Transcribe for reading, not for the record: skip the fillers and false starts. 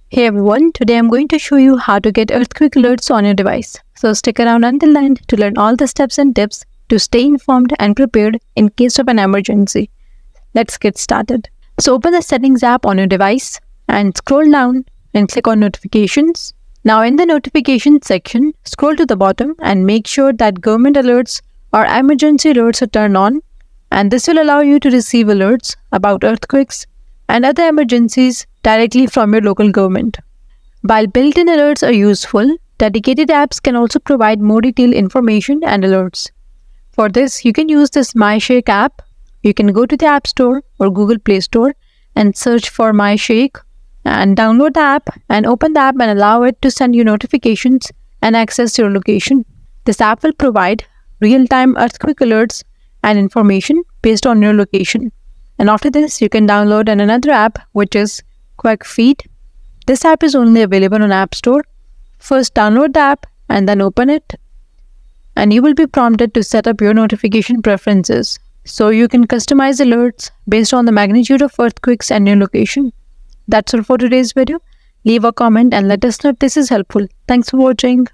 Hey everyone, today I'm going to show you how to get earthquake alerts on your device. So stick around until the end to learn all the steps and tips to stay informed and prepared in case of an emergency. Let's get started. So open the settings app on your device and scroll down and click on notifications. Now in the notifications section, scroll to the bottom and make sure that government alerts or emergency alerts are turned on, and this will allow you to receive alerts about earthquakes and other emergencies directly from your local government. While built-in alerts are useful, dedicated apps can also provide more detailed information and alerts. For this, you can use this MyShake app. You can go to the App Store or Google Play Store and search for MyShake and download the app and open the app and allow it to send you notifications and access your location. This app will provide real-time earthquake alerts and information based on your location. And after this, you can download another app which is QuakeFeed. This app is only available on App Store. First download the app and then open it. And you will be prompted to set up your notification preferences. So you can customize alerts based on the magnitude of earthquakes and your location. That's all for today's video. Leave a comment and let us know if this is helpful. Thanks for watching.